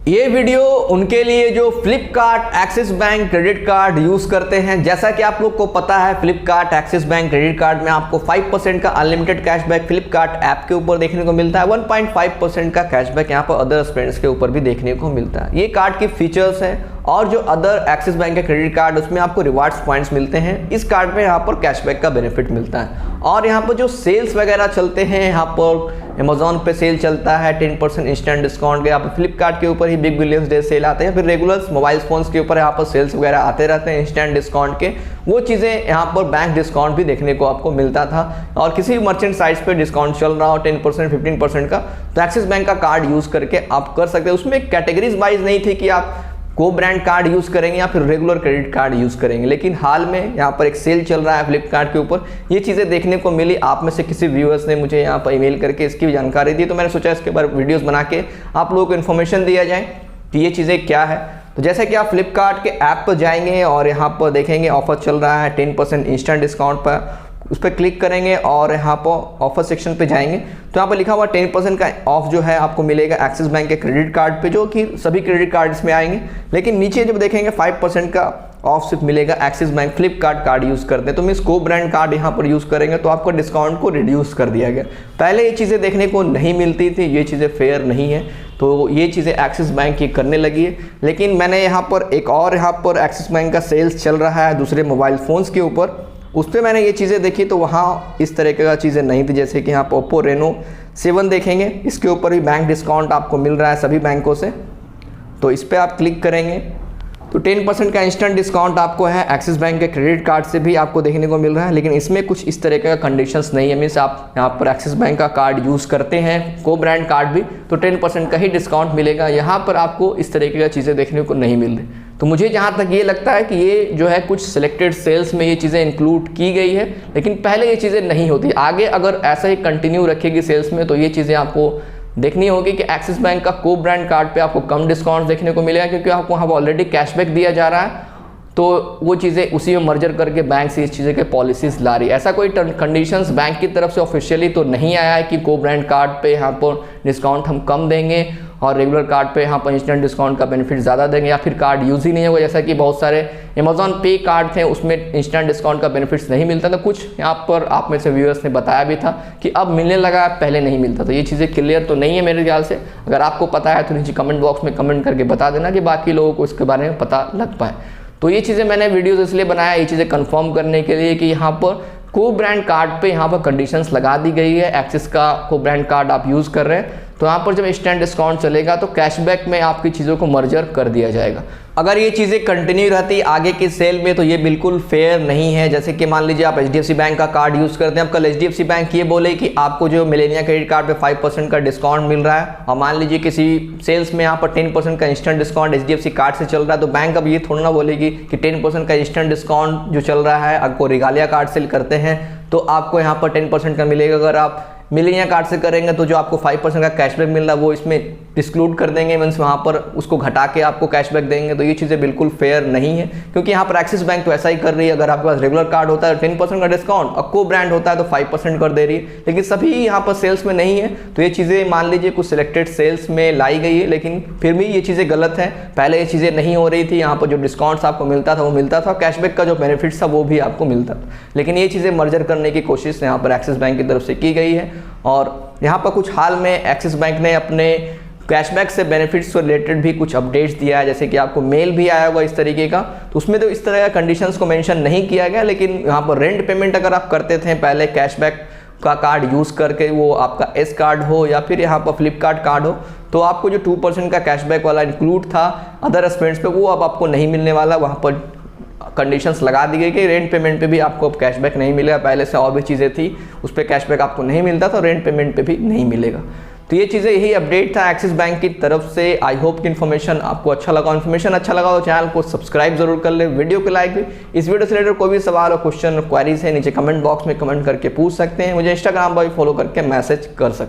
ये वीडियो उनके लिए जो Flipkart axis bank credit card use करते हैं। जैसा कि आप लोग को पता है, Flipkart axis bank credit card में आपको 5% का अनलिमिटेड कैशबैक फ्लिपकार्ट ऐप के ऊपर देखने को मिलता है। 1.5% का कैशबैक यहाँ पर अदर स्पेंड्स के ऊपर भी देखने को मिलता है। ये कार्ड की फीचर्स हैं। और जो अदर एक्सिस बैंक के क्रेडिट कार्ड उसमें आपको रिवार्ड्स पॉइंट्स मिलते हैं, इस कार्ड में यहाँ पर कैशबैक का बेनिफिट मिलता है। और यहाँ पर जो सेल्स वगैरह चलते हैं, यहाँ पर अमेजोन पे सेल चलता है 10% इंस्टेंट डिस्काउंट के। यहाँ पर फ्लिपकार्ट के ऊपर ही बिग बिलियंस डे सेल आते हैं, फिर रेगुलर मोबाइल फोन्स के ऊपर यहाँ पर सेल्स वगैरह आते रहते हैं इंस्टेंट डिस्काउंट के। वो चीज़ें यहाँ पर बैंक डिस्काउंट भी देखने को आपको मिलता था। और किसी भी मर्चेंट साइट्स पे डिस्काउंट चल रहा हो 10% 15% का, तो एक्सिस बैंक का कार्ड यूज़ करके आप कर सकते हैं। उसमें कैटेगरीज वाइज नहीं थी कि आप को ब्रांड कार्ड यूज़ करेंगे या फिर रेगुलर क्रेडिट कार्ड यूज़ करेंगे। लेकिन हाल में यहाँ पर एक सेल चल रहा है फ्लिपकार्ट के ऊपर, ये चीज़ें देखने को मिली। आप में से किसी व्यूअर्स ने मुझे यहाँ पर ईमेल करके इसकी भी जानकारी दी, तो मैंने सोचा इसके बारे में वीडियोस बना के आप लोगों को इन्फॉर्मेशन दिया जाए कि ये चीज़ें क्या है। तो जैसे कि आप फ्लिपकार्ट के ऐप पर जाएंगे और यहाँ पर देखेंगे ऑफर चल रहा है 10% इंस्टेंट डिस्काउंट पर, उस पर क्लिक करेंगे और यहाँ पर ऑफर सेक्शन पे जाएंगे तो यहाँ पर लिखा हुआ 10% का ऑफ जो है आपको मिलेगा एक्सिस बैंक के क्रेडिट कार्ड पे, जो कि सभी क्रेडिट कार्ड्स में आएंगे। लेकिन नीचे जब देखेंगे 5% का ऑफ सिर्फ मिलेगा axis bank Flipkart card use करते हैं। तो मीन्स को ब्रांड कार्ड यहाँ पर यूज़ करेंगे तो आपको डिस्काउंट को रिड्यूस कर दिया गया। पहले ये चीज़ें देखने को नहीं मिलती थी, ये चीज़ें फेयर नहीं है, तो ये चीज़ें एक्सिस बैंक की करने लगी है। लेकिन मैंने यहाँ पर एक और यहाँ पर एक्सिस बैंक का सेल्स चल रहा है दूसरे मोबाइल फ़ोन्स के ऊपर, उस पर मैंने ये चीज़ें देखी तो वहाँ इस तरह का चीज़ें नहीं थी। जैसे कि यहाँ पर ओप्पो रेनो 7 देखेंगे, इसके ऊपर भी बैंक डिस्काउंट आपको मिल रहा है सभी बैंकों से। तो इस पर आप क्लिक करेंगे तो 10% का इंस्टेंट डिस्काउंट आपको है एक्सिस बैंक के क्रेडिट कार्ड से भी आपको देखने को मिल रहा है। लेकिन इसमें कुछ इस तरह का कंडीशंस नहीं है। मीन्स आप यहाँ पर एक्सिस बैंक का कार्ड यूज़ करते हैं, को ब्रांड कार्ड भी, तो 10% का ही डिस्काउंट मिलेगा। यहाँ पर आपको इस तरीके का चीज़ें देखने को नहीं मिल रही। तो मुझे जहाँ तक ये लगता है कि ये जो है कुछ सिलेक्टेड सेल्स में ये चीज़ें इंक्लूड की गई है, लेकिन पहले ये चीज़ें नहीं होती। आगे अगर ऐसा ही कंटिन्यू रखेगी सेल्स में तो ये चीज़ें आपको देखनी होगी कि एक्सिस बैंक का को ब्रांड कार्ड पे आपको कम डिस्काउंट देखने को मिलेगा, क्योंकि आपको वहाँ ऑलरेडी कैशबैक दिया जा रहा है। तो वो चीज़ें उसी में मर्जर करके बैंक से इस चीज़ें के पॉलिसीज़ ला रही है। ऐसा कोई कंडीशंस बैंक की तरफ से ऑफिशियली तो नहीं आया है कि को ब्रांड कार्ड पे यहाँ पर डिस्काउंट हम कम देंगे और रेगुलर कार्ड पे यहाँ पर इंस्टेंट डिस्काउंट का बेनिफिट ज़्यादा देंगे, या फिर कार्ड यूज़ ही नहीं होगा। जैसा कि बहुत सारे अमेजॉन पे कार्ड थे उसमें इंस्टेंट डिस्काउंट का बेनिफिट्स नहीं मिलता था। कुछ यहाँ पर आप में से व्यूअर्स ने बताया भी था कि अब मिलने लगा, पहले नहीं मिलता। तो ये चीज़ें क्लियर तो नहीं है मेरे ख्याल से। अगर आपको पता है तो नीचे कमेंट बॉक्स में कमेंट करके बता देना कि बाकी लोगों को इसके बारे में पता लग पाए। तो ये चीज़ें मैंने वीडियोज़ इसलिए बनाया, ये चीज़ें कंफर्म करने के लिए कि यहाँ पर को ब्रांड कार्ड पे यहाँ पर कंडीशंस लगा दी गई है। एक्सिस का को ब्रांड कार्ड आप यूज़ कर रहे हैं तो यहाँ पर जब इंस्टेंट डिस्काउंट चलेगा तो कैशबैक में आपकी चीज़ों को मर्जर कर दिया जाएगा। अगर ये चीज़ें कंटिन्यू रहती आगे की सेल में तो ये बिल्कुल फेयर नहीं है। जैसे कि मान लीजिए आप HDFC बैंक का कार्ड यूज़ करते हैं, अब कल HDFC बैंक ये बोले कि आपको जो मिलेनिया क्रेडिट कार्ड पे 5% का डिस्काउंट मिल रहा है, और मान लीजिए किसी सेल्स में यहाँ पर 10% का इंस्टेंट डिस्काउंट HDFC कार्ड से चल रहा है, तो बैंक अब ये थोड़ा ना बोलेगी कि 10% का इंस्टेंट डिस्काउंट जो चल रहा है आपको रिगालिया कार्ड से करते हैं तो आपको यहाँ पर 10% का मिलेगा। अगर आप मिलेनिया कार्ड से करेंगे तो जो आपको 5% का कैशबैक मिल रहा है वो इसमें डिस्क्लूड कर देंगे, मीन्स वहाँ पर उसको घटा के आपको कैशबैक देंगे। तो ये चीज़ें बिल्कुल फेयर नहीं है, क्योंकि यहाँ पर एक्सिस बैंक तो ऐसा ही कर रही है। अगर आपके पास रेगुलर कार्ड होता है 10% का डिस्काउंट, और को ब्रांड होता है तो 5% कर दे रही है। लेकिन सभी यहाँ पर सेल्स में नहीं है। तो ये चीज़ें मान लीजिए कुछ सिलेक्टेड सेल्स में लाई गई है, लेकिन फिर भी ये चीज़ें गलत है। पहले ये चीज़ें नहीं हो रही थी। यहाँ पर जो डिस्काउंट्स आपको मिलता था वो मिलता था, कैशबैक का जो बेनिफिट्स था वो भी आपको मिलता था। लेकिन ये चीज़ें मर्जर करने की कोशिश यहाँ पर एक्सिस बैंक की तरफ से की गई है। और यहाँ पर कुछ हाल में एक्सिस बैंक ने अपने कैशबैक से बेनिफिट्स से रिलेटेड भी कुछ अपडेट्स दिया है। जैसे कि आपको मेल भी आया होगा इस तरीके का, तो उसमें तो इस तरह का कंडीशंस को मेंशन नहीं किया गया। लेकिन यहाँ पर रेंट पेमेंट अगर आप करते थे पहले कैशबैक का कार्ड यूज़ करके, वो आपका एस कार्ड हो या फिर यहाँ पर फ्लिपकार्ट कार्ड हो, तो आपको जो 2% का कैशबैक वाला इंक्लूड था अदर स्पेंड्स पे, वो अब आपको नहीं मिलने वाला। वहाँ पर कंडीशंस लगा दी गई कि रेंट पेमेंट पे भी आपको अब कैशबैक नहीं मिलेगा। पहले से और भी चीज़ें थी उस पर कैशबैक आपको नहीं मिलता था, रेंट पेमेंट पे भी नहीं मिलेगा। तो ये चीज़ें, यही अपडेट था एक्सिस बैंक की तरफ से। आई होप कि इन्फॉर्मेशन आपको अच्छा लगा। इन्फॉर्मेशन अच्छा लगा तो चैनल को सब्सक्राइब जरूर कर ले, वीडियो को लाइक भी। इस वीडियो से रिलेटेड कोई भी सवाल और क्वेश्चन और क्वेरीज है नीचे कमेंट बॉक्स में कमेंट करके पूछ सकते हैं। मुझे इंस्टाग्राम पर भी फॉलो करके मैसेज कर सकते हैं।